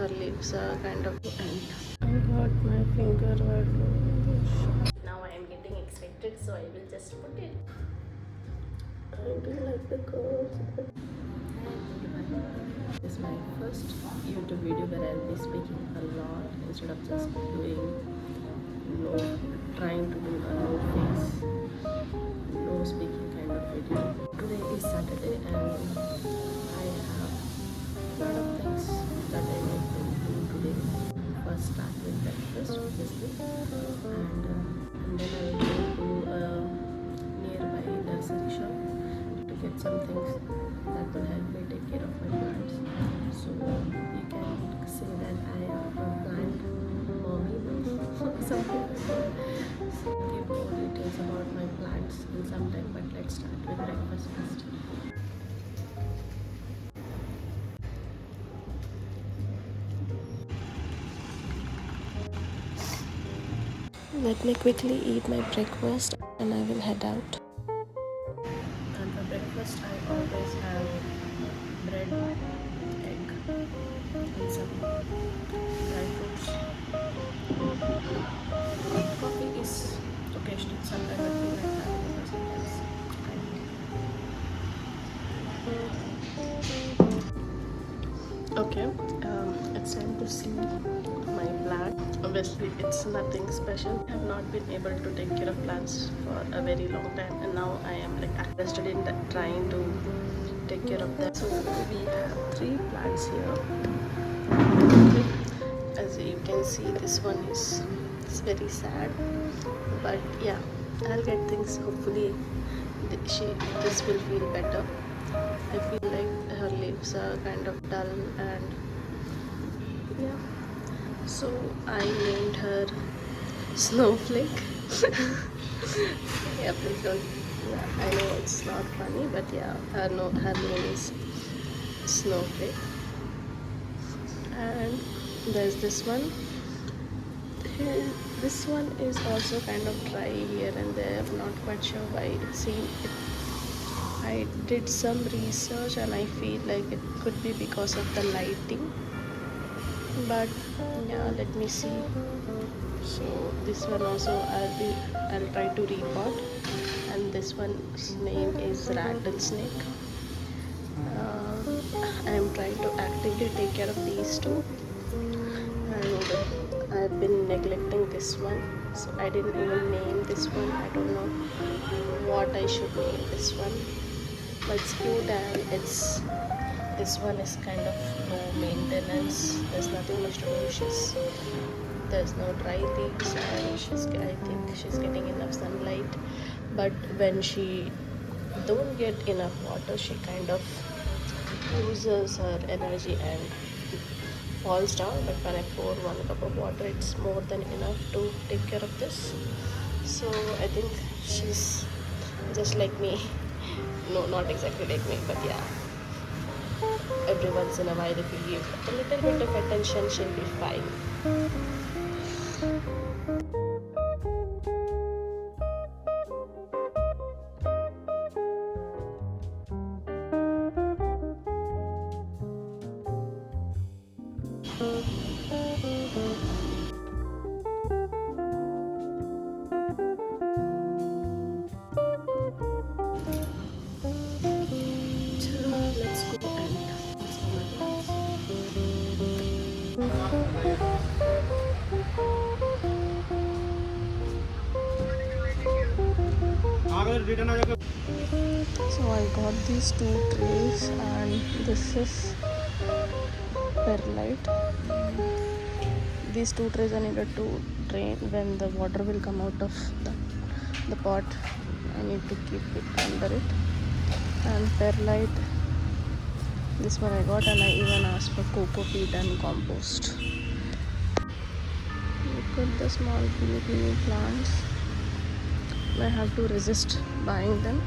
her lips are kind of and I got my finger wet. Now I am getting excited, so I will just put it. I do like the curls, but this is my first YouTube video where I'll be speaking a lot instead of just trying to do a no face, no speaking kind of video. Today is Saturday and I have a lot of things that I need to do today. First start with breakfast obviously, and then I will go to a nearby nursery shop to get some things that will help me take care of my plants. So you can say that I am a plant mommy, something like that. So I'll give more details about my plants in some time, but let's start with breakfast first. Let me quickly eat my breakfast and I will head out. And for breakfast I always have bread, egg and some dry fruits. Coffee is occasional, sometimes I feel like having it, sometimes I don't. Okay, it's time to see my plant. Obviously it's nothing special. I have not been able to take care of plants for a very long time, and now I am like interested in trying to take care of them. So we have 3 plants here. As you can see, this one is very sad, but yeah, I'll get things. Hopefully this will feel better. I feel like her leaves are kind of dull, and yeah, so I named her Snowflake. Yeah, please don't. Yeah, I know it's not funny, but yeah, her name is Snowflake. And there's this one. This one is also kind of dry here and there. I'm not quite sure why. I did some research and I feel like it could be because of the lighting. But yeah, let me see. So this one also I'll try to repot. And this one's name is Rattlesnake. I am trying to actively take care of these two, and I've been neglecting this one, so I didn't even name this one. I don't know what I should name this one, but it's cute, and this one is kind of low maintenance. There's nothing much to do. There's no dry leaves, and I think she's getting enough sunlight, but when she don't get enough water, she kind of loses her energy and falls down. But when I pour 1 cup of water, it's more than enough to take care of this. So I think she's just like me. No, not exactly like me, but yeah, every once in a while if you give a little bit of attention, she'll be fine. So I got these 2 trays, and this is perlite. These 2 trays I needed to drain. When the water will come out of the pot, I need to keep it under it. And perlite, this one I got, and I even asked for cocoa peat and compost. Look at the small teeny plants. I have to resist buying them.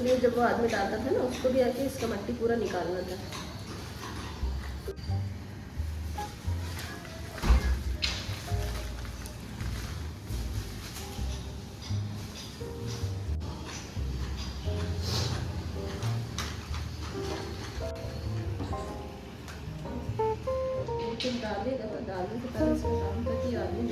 इसलिए जब वो आदमी डालता था ना, उसको भी आके इसका मट्टी पूरा निकालना था। लेकिन डालेगा, डालने से पहले इसका काम था कि आदमी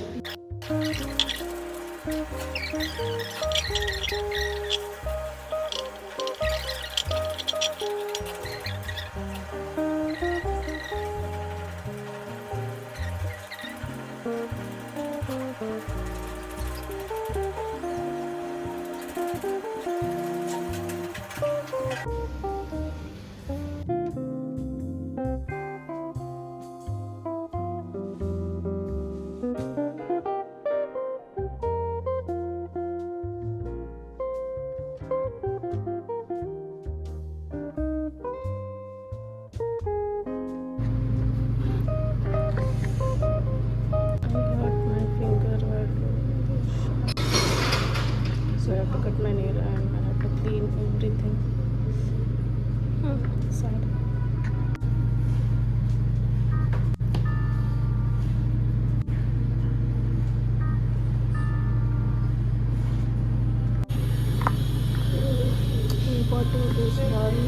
So I have to cut my nail and I have to clean everything. Sad. Potting is done.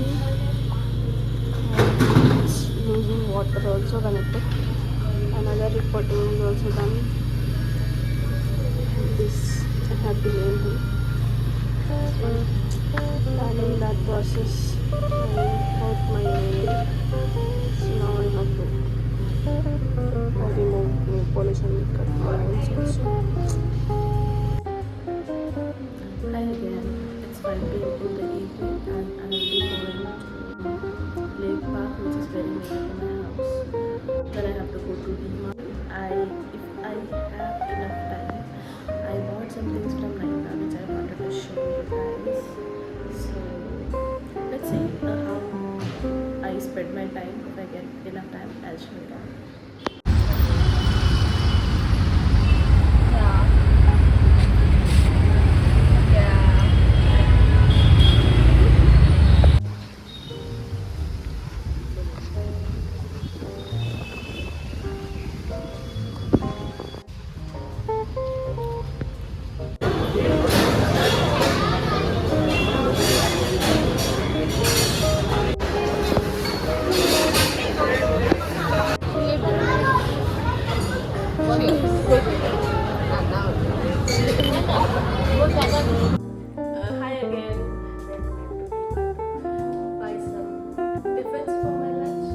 It's losing water also when it took. Another repotting is also done. This I have to learn him. And in that process I hurt my nail. So now I have to remove nail polish and cut my nails also. Hi again, it's 5 p.m. in the evening and I will be going to Lake Park, which is very near to my house. Then I have to go to D-Mart. If I have enough time, I bought some things from Nyka which I wanted to show you guys. So let's see how I spend my time. If I get enough time, I'll show you guys. Hi again. Buy some tiffins for my lunch.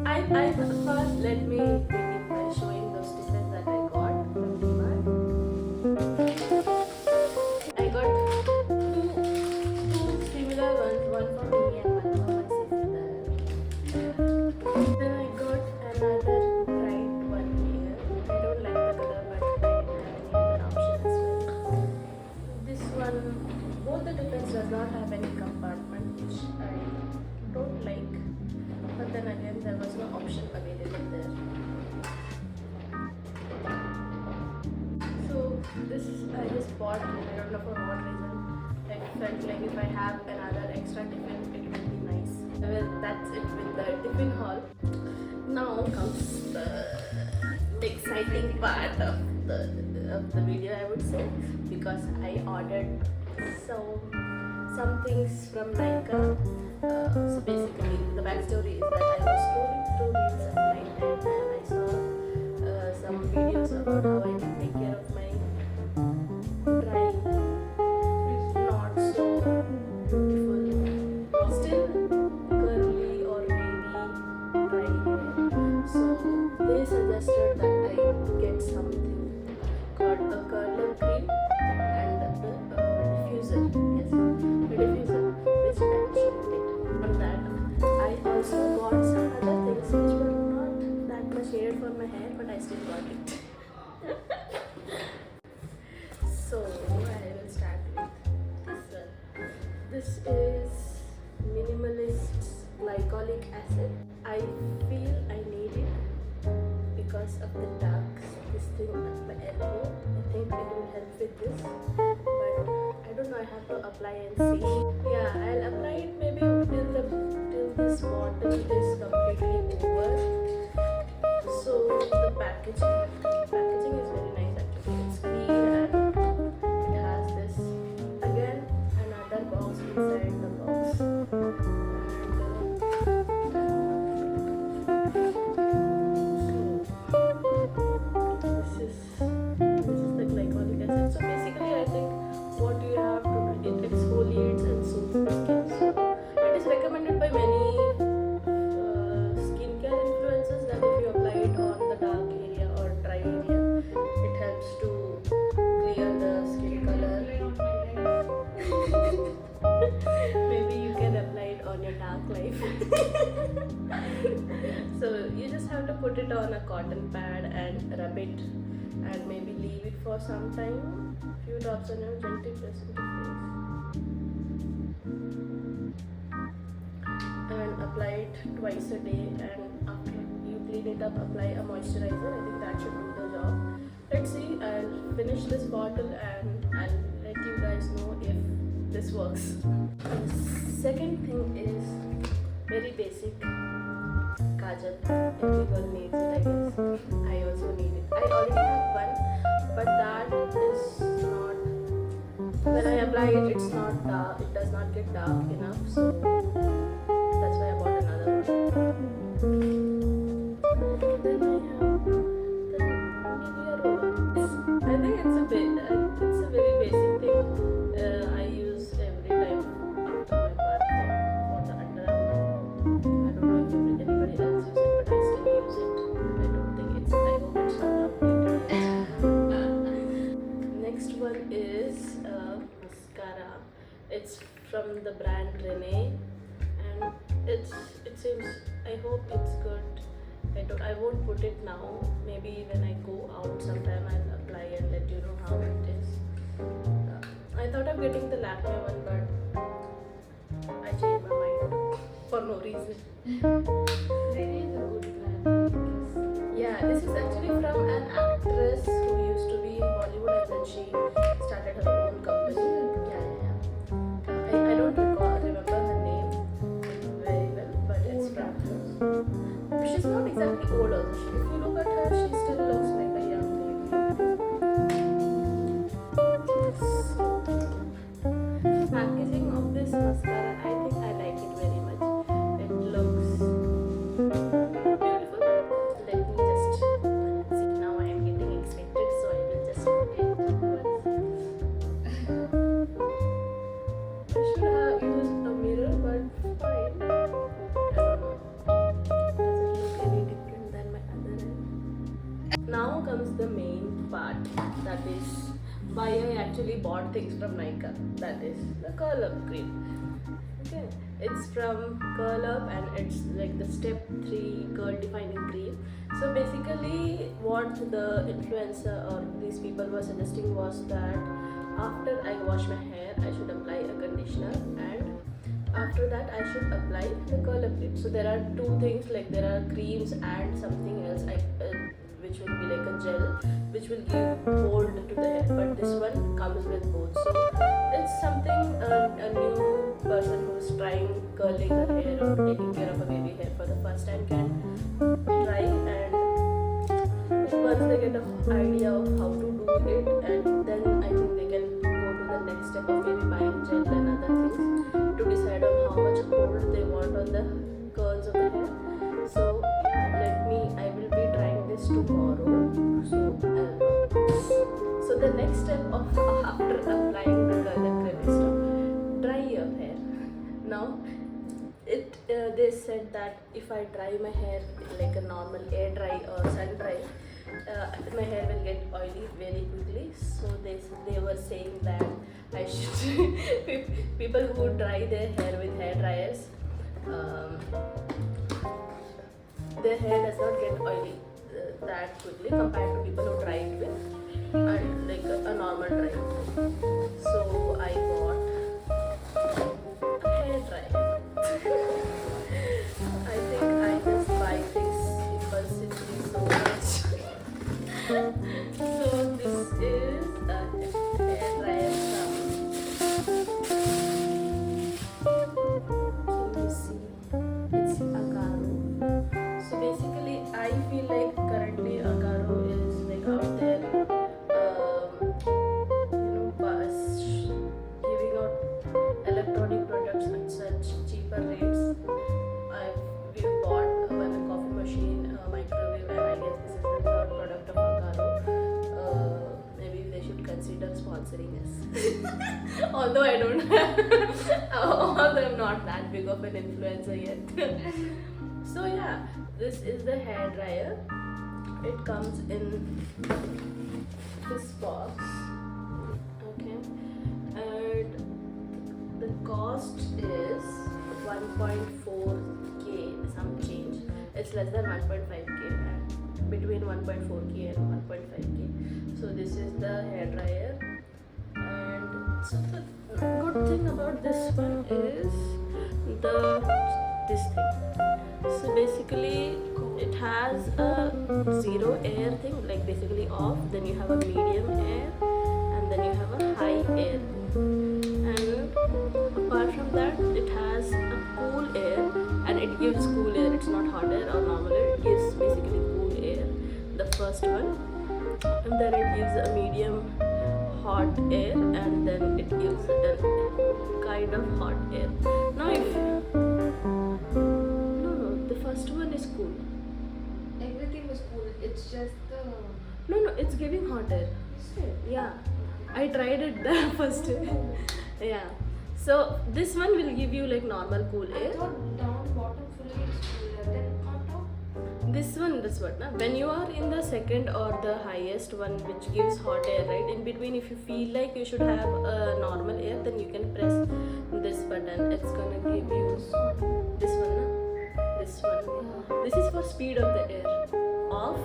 I first let me begin by showing those tiffins that I got from D-Mart. I got two similar ones, one for me and one for my sister. Then I got another bright one here. I don't like the color, but I didn't have any other option as well. This one, both the tiffins does not have any compartment, which I don't like. But then again, there was no option available there. So this I just bought. I don't know for what reason. I felt like if I have another extra tiffin, it would be nice. Well, that's it with the tiffin haul. Now comes the exciting part of the video, I would say, because I ordered some things from Nyka. So basically, the backstory is that I was scrolling through reels at night and I saw some videos about how I can take care of my dry, not so beautiful, still curly or wavy dry hair. So they suggested that I get something called a curler cream and the diffuser. Yes, the diffuser, which I will show you later. From that, I also got some other things which were not that much needed for my hair, but I still got it. So I will start with this one. This is minimalist glycolic acid. I feel I need it because of the dark this thing at my elbow. I think it will help with this, but I don't know, I have to apply and see. Yeah, I'll apply it maybe till this bottle is completely over. So the packaging is very nice actually. It's clean and it has this again another box inside the box. This is the glycolic acid. So basically, I think what you have to do, it exfoliates and soothes the skin. So it is recommended by many skincare influencers that if you apply it on the dark area or dry area, it helps to clear the skin color. Maybe you can apply it on your dark life. So you just have to put it on a cotton pad and rub it and maybe leave it for some time. Few drops on your gently press into face and apply it twice a day, and after you clean it up, apply a moisturizer. I think that should do the job. Let's see, I'll finish this bottle and I'll let you guys know if this works. The second thing is very basic kajal. Every girl needs it, I guess. I also need it. I already have one, but that is not, when I apply it, it's not dark, it does not get dark enough, so that's why I bought another one. Then I have the Nivea roll. I think it's a very basic thing. I use every time after my bath for the underarm. I don't know if anybody else uses it, but I still use it. I don't think I hope it's not outdated. Next one is mascara. It's from the brand Rene, and it seems, I hope it's good. I won't put it now. Maybe when I go out sometime I'll apply and let you know how it is. I thought of getting the Lakme one, but I changed my mind for no reason. Rene is a good brand. Yeah, this is actually from an actress who used to be in Bollywood and then she started her own company. Yeah. I don't remember her name very well, but it's from her. She's not exactly old also. If you look at her, she still looks like a young lady. Packaging of this mascara, I think I like it very much. It looks beautiful. Let me just see. Now I am getting excited, so I will just put it. I should have used a mirror, but fine. I don't know. Does it look any different than my other end? Now comes the main part. That is why I actually bought things from Nyka. That is the Curl Up cream. Okay, it's from Curl Up and it's like the step 3 curl defining cream. So basically what the influencer or these people were suggesting was that after I wash my hair I should apply a conditioner, and after that I should apply the Curl Up cream. So there are two things, like there are creams and something else which will be like a gel which will give hold to the hair, but this one comes with both. So it's something a new person who's trying curling her hair or taking care of a baby hair for the first time can try, and once they get an idea of how to do it, and then I think they can go to the next step of maybe buying gel and other things to decide on how much hold they want on the curls of the hair. So I will be trying this tomorrow. So the next step of after applying the Curl Up cream is to dry your hair. Now they said that if I dry my hair like a normal air dry or sun dry, my hair will get oily very quickly. So they were saying that I should people who dry their hair with hair dryers, their hair does not get oily that quickly compared to people who dry it with like a normal dry. So I bought a hair dryer. I think I just buy things impulsively so much. So this is a hair dryer from although I don't have, although I'm not that big of an influencer yet. So yeah, this is the hair dryer. It comes in this box. Okay, and the cost is 1.4k some change. It's less than 1.5k and between 1.4k and 1.5k. So this is the hair dryer, and so the good thing about this one is this thing. So basically it has a zero air thing, like basically off, then you have a medium air, and then you have a high air. And apart from that, it has a cool air, and it gives cool air. It's not hot air or normal air, it gives basically cool air, the first one. And then it gives a medium hot air, and then it gives a kind of hot air. Now if no, the first one is cool. Everything was cool. It's just the. No, it's giving hot air. Yeah, I tried it the first. Yeah, so this one will give you like normal cool I air. thought down bottom fully is cooler. Then on top. This one, na? When you are in the second or the highest one, which gives hot air, right? In between, if you feel like you should have a normal air, then you can press this button. It's gonna give you this one, na? This one. This is for speed of the air. Off,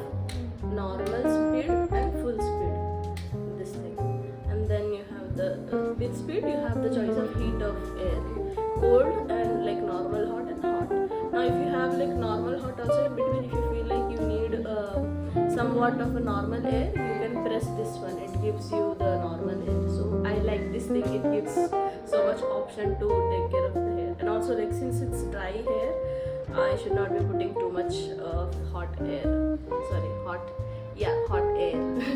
normal speed, and full speed. This thing. And then you have the with speed, you have the choice of heat of air, cold and like normal hot and hot. Now if you have like normal hot also, in between if you feel like you need somewhat of a normal air, you can press this one. It gives you the normal air. So I like this thing. It gives so much option to take care of the hair. And also like since it's dry hair, I should not be putting too much of hot air. Sorry, hot air,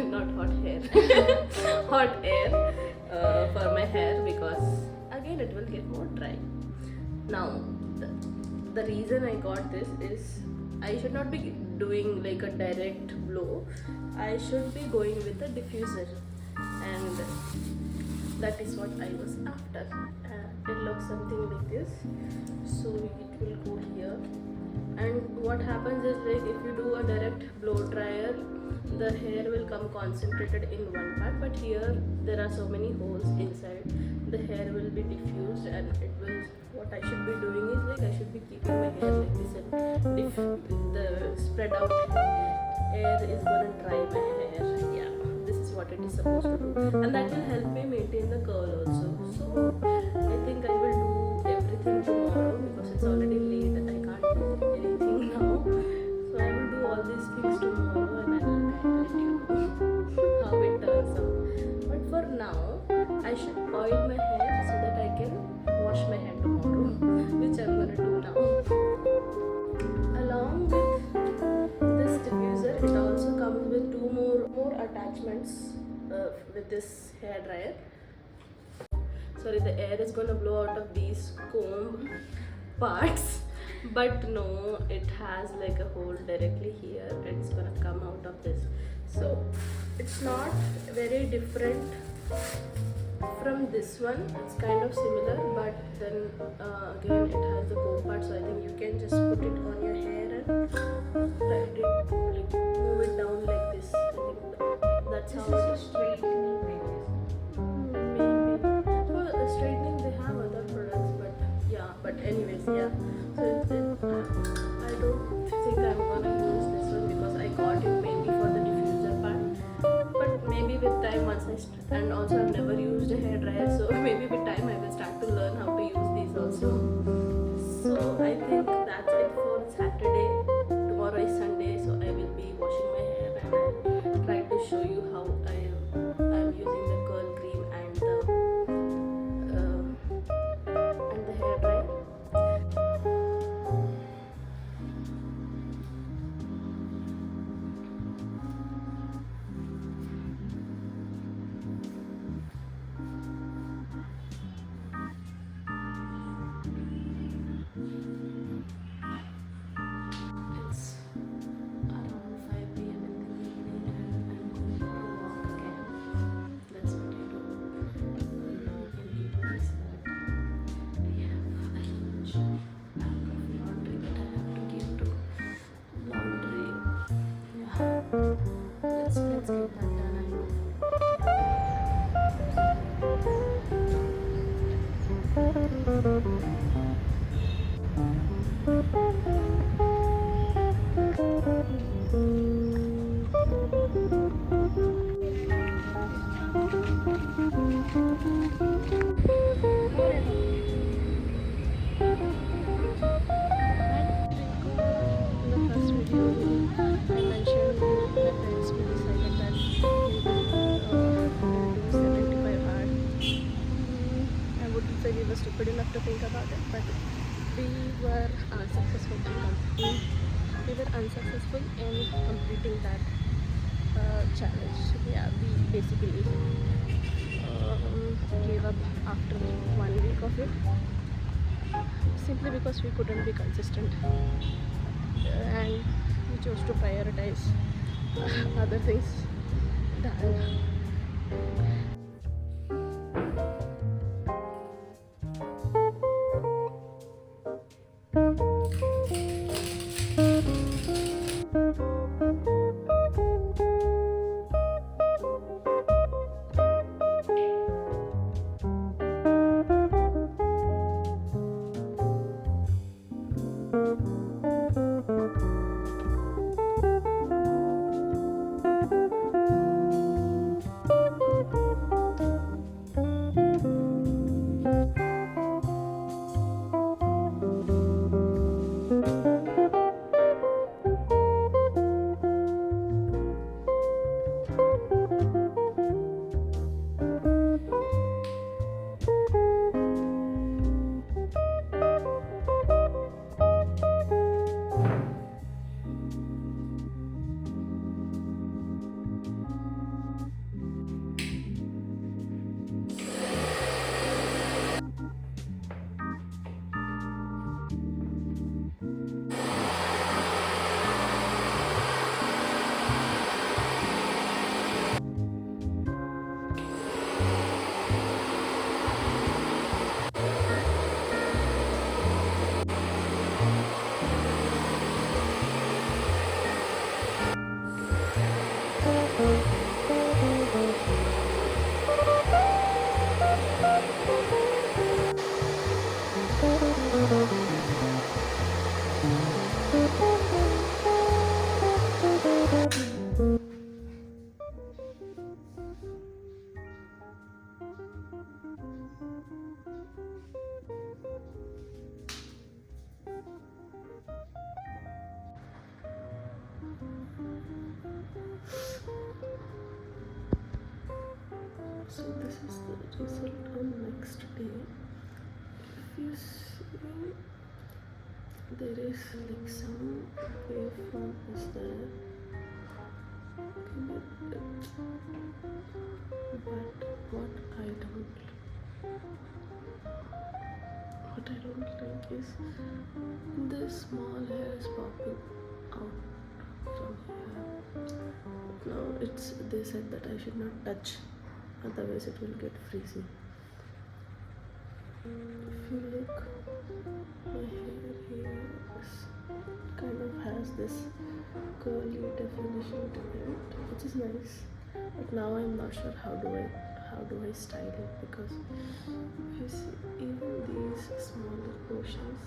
not hot hair. Hot air for my hair, because again it will get more dry. Now the reason I got this is I should not be doing like a direct blow. I should be going with a diffuser, and that is what I was after. It looks something like this. So it will go here, and what happens is like if you do a direct blow dryer, the hair will come concentrated in one part, but here there are so many holes inside. The hair will be diffused, and it will. What I should be doing is like I should be keeping my hair like this, and the spread out air is gonna dry my hair. Yeah, this is what it is supposed to do, and that will help me maintain the curl also. So I think I will do everything tomorrow because it's already late and I can't do anything now. So I will do all these things tomorrow, and I will let you know how it turns out. But for now, I should oil my hair so that I can wash my hair tomorrow, which I'm gonna do now. Along with this diffuser, it also comes with two more attachments with this hair dryer. Sorry, the air is gonna blow out of these comb parts, but no, it has like a hole directly here, and it's gonna come out of this. So it's not very different from this one. It's kind of similar, but then again it has the comb part, so I think you can just put it on your hair and let it like move it down like this. I think that's how it is. Straightening, I guess. Maybe for straightening they have other products, but yeah. But anyways, yeah. So I don't think I'm gonna use this one because I got it mainly for the diffuser part. But maybe with time, once and also I've never used a hair dryer, so maybe with time I will start to learn how to use these also. So I think that's it for Saturday. Tomorrow is Sunday, so I will be washing my hair, and I'll try to show you how I'm using the curl cream and the hair dryer. In the first video, I mentioned my friends we decided that we'll do 75 hours. I wouldn't say we were stupid enough to think about it, but we were unsuccessful in completing that challenge. Yeah, we basically gave up after 1 week of it, simply because we couldn't be consistent, and we chose to prioritize other things than so this is the result on next day. If you see, there is like some waveform is there, but what I don't like is this small hair is popping out from here. Now they said that I should not touch, otherwise it will get frizzy. If you look, my hair here kind of has this curly definition to it, which is nice. But now I'm not sure how do I style it, because if you see, even these smaller portions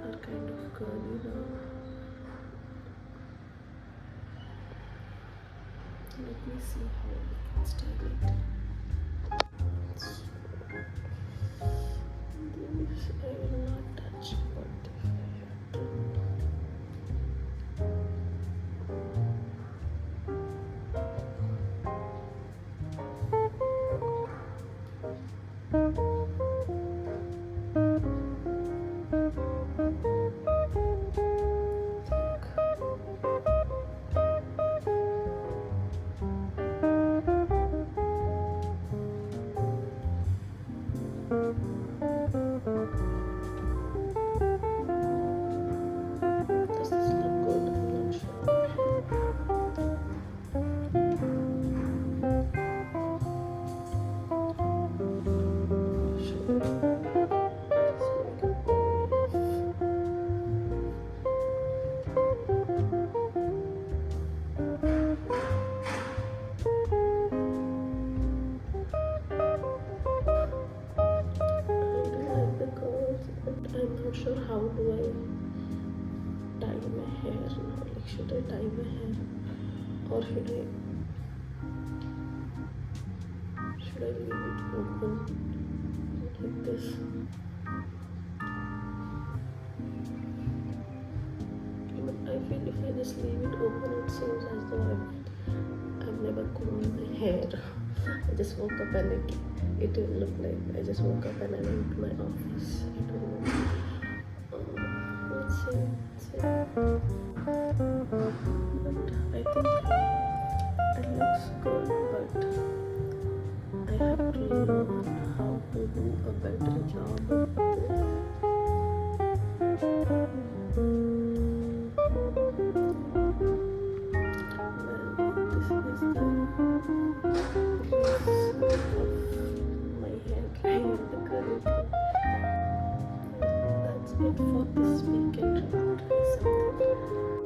are kind of curly now. Let me see how I can style it. These I will not touch, but if I have to. not sure how do I tie my hair now. Like, should I tie my hair or should I leave it open like this? But I feel if I just leave it open, it seems as though I've never combed my hair. I just woke up and it will look like I just woke up and I went to my office. I don't know. Let's see. But I think it looks good, but I have to learn how to do a better job of this. That's it for this weekend. Try something.